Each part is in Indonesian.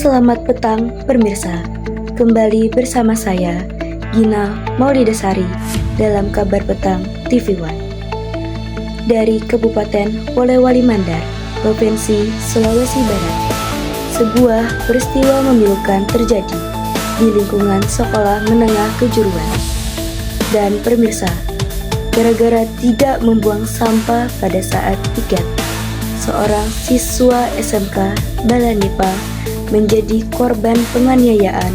Selamat petang pemirsa, kembali bersama saya Gina Maulidasari dalam Kabar Petang TV One. Dari Kabupaten Polewali Mandar, Provinsi Sulawesi Barat, sebuah peristiwa memilukan terjadi di lingkungan sekolah menengah kejuruan. Dan pemirsa, gara-gara tidak membuang sampah pada saat piket, seorang siswa SMK Balanipa menjadi korban penganiayaan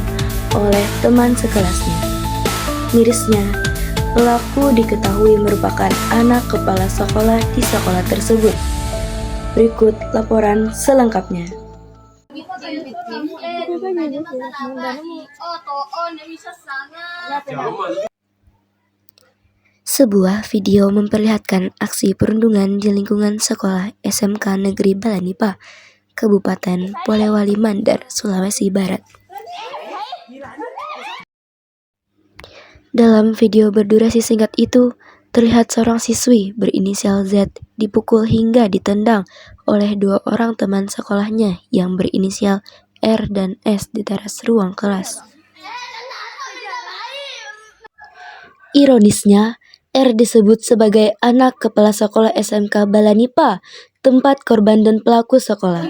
oleh teman sekelasnya. Mirisnya, pelaku diketahui merupakan anak kepala sekolah di sekolah tersebut. Berikut laporan selengkapnya. Sebuah video memperlihatkan aksi perundungan di lingkungan sekolah SMK Negeri Balanipa, Kabupaten Polewali Mandar, Sulawesi Barat. Dalam video berdurasi singkat itu, terlihat seorang siswi berinisial Z dipukul hingga ditendang oleh dua orang teman sekolahnya yang berinisial R dan S di teras ruang kelas. Ironisnya, R disebut sebagai anak kepala sekolah SMK Balanipa, tempat korban dan pelaku sekolah.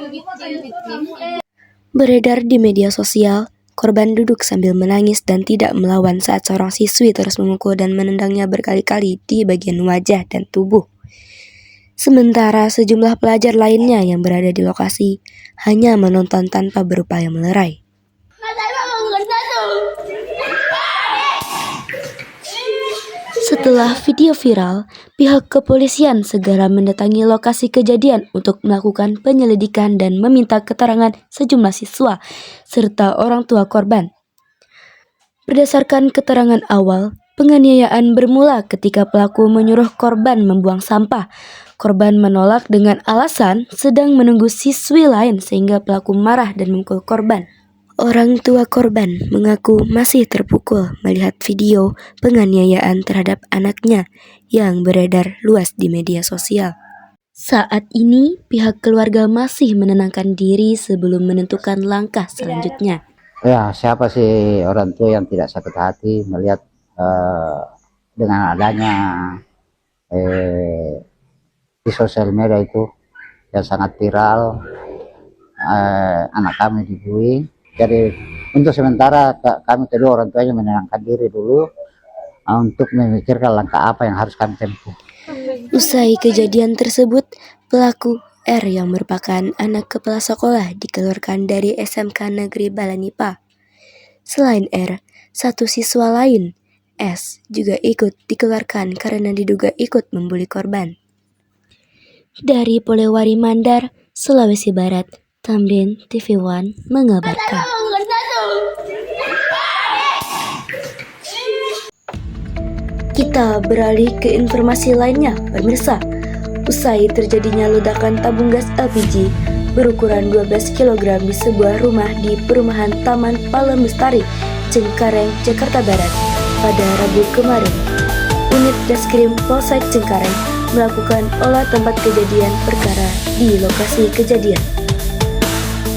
Beredar di media sosial, korban duduk sambil menangis dan tidak melawan saat seorang siswi terus memukul dan menendangnya berkali-kali di bagian wajah dan tubuh. Sementara sejumlah pelajar lainnya yang berada di lokasi hanya menonton tanpa berupaya melerai. Setelah video viral, pihak kepolisian segera mendatangi lokasi kejadian untuk melakukan penyelidikan dan meminta keterangan sejumlah siswa serta orang tua korban. Berdasarkan keterangan awal, penganiayaan bermula ketika pelaku menyuruh korban membuang sampah. Korban menolak dengan alasan sedang menunggu siswi lain sehingga pelaku marah dan memukul korban. Orang tua korban mengaku masih terpukul melihat video penganiayaan terhadap anaknya yang beredar luas di media sosial. Saat ini, pihak keluarga masih menenangkan diri sebelum menentukan langkah selanjutnya. Ya, siapa sih orang tua yang tidak sakit hati melihat dengan adanya di sosial media itu yang sangat viral, anak kami dibully. Jadi untuk sementara kami kedua orang tuanya menenangkan diri dulu untuk memikirkan langkah apa yang harus kami tempuh. Usai kejadian tersebut, pelaku R yang merupakan anak kepala sekolah dikeluarkan dari SMK Negeri Balanipa. Selain R, satu siswa lain, S, juga ikut dikeluarkan karena diduga ikut membuli korban. Dari Polewali Mandar, Sulawesi Barat, Tamrin TV One mengabarkan. Kita beralih ke informasi lainnya, pemirsa. Usai terjadinya ledakan tabung gas LPG berukuran 12 kg di sebuah rumah di perumahan Taman Palem Bestari, Cengkareng, Jakarta Barat pada Rabu kemarin, unit Reskrim Polsek Cengkareng melakukan olah tempat kejadian perkara di lokasi kejadian.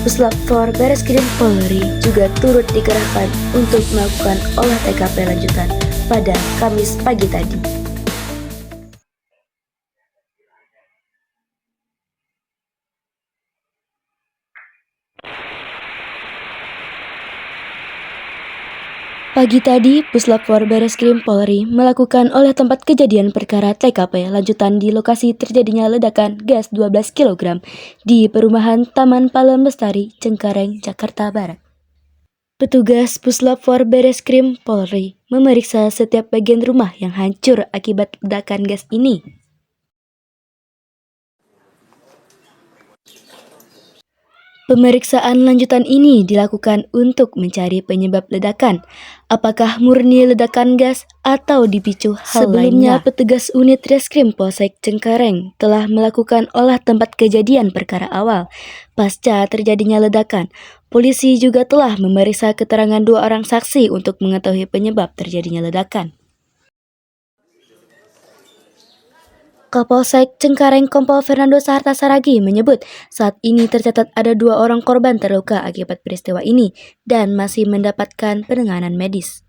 Puslap 4 Bareskrim Polri juga turut dikerahkan untuk melakukan olah TKP lanjutan pada Kamis pagi tadi. Pagi tadi, Puslap 4 Bareskrim Polri melakukan olah tempat kejadian perkara TKP lanjutan di lokasi terjadinya ledakan gas 12 kg di perumahan Taman Palem Bestari, Cengkareng, Jakarta Barat. Petugas Puslap 4 Bareskrim Polri memeriksa setiap bagian rumah yang hancur akibat ledakan gas ini. Pemeriksaan lanjutan ini dilakukan untuk mencari penyebab ledakan, apakah murni ledakan gas atau dipicu hal lainnya. Sebelumnya, petugas unit Reskrim Polsek Cengkareng telah melakukan olah tempat kejadian perkara awal. Pasca terjadinya ledakan, polisi juga telah memeriksa keterangan dua orang saksi untuk mengetahui penyebab terjadinya ledakan. Kapolsek Cengkareng Kompol Fernando Saharta Saragi menyebut saat ini tercatat ada 2 orang korban terluka akibat peristiwa ini dan masih mendapatkan penanganan medis.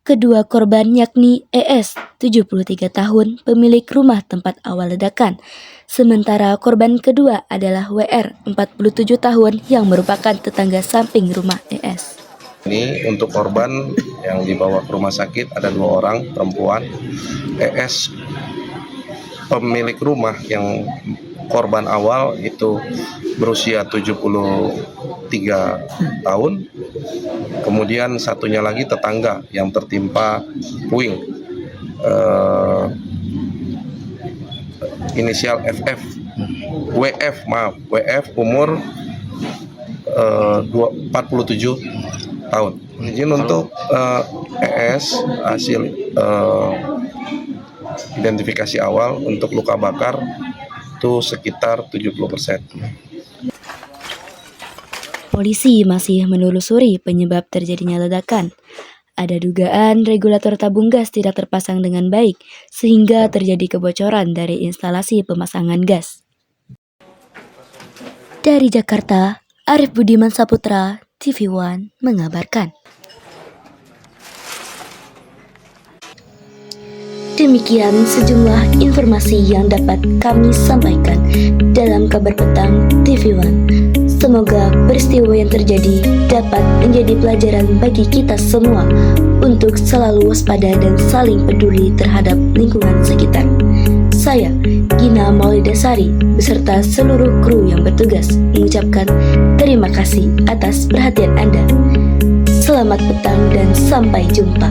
Kedua korban yakni ES, 73 tahun, pemilik rumah tempat awal ledakan. Sementara korban kedua adalah WR, 47 tahun, yang merupakan tetangga samping rumah ES. Ini untuk korban yang dibawa ke rumah sakit ada 2 orang perempuan. ES pemilik rumah yang korban awal itu berusia 73 tahun. Kemudian satunya lagi tetangga yang tertimpa puing. Inisial FF. WF umur 47 tahun. Izin untuk ES hasil identifikasi awal untuk luka bakar itu sekitar 70%. Polisi masih menelusuri penyebab terjadinya ledakan. Ada dugaan regulator tabung gas tidak terpasang dengan baik sehingga terjadi kebocoran dari instalasi pemasangan gas. Dari Jakarta, Arif Budiman Saputra, TV One mengabarkan. Demikian sejumlah informasi yang dapat kami sampaikan dalam kabar petang TV One. Semoga peristiwa yang terjadi dapat menjadi pelajaran bagi kita semua untuk selalu waspada dan saling peduli terhadap lingkungan sekitar. Saya, Gina Maulidasari, beserta seluruh kru yang bertugas mengucapkan terima kasih atas perhatian Anda. Selamat petang dan sampai jumpa.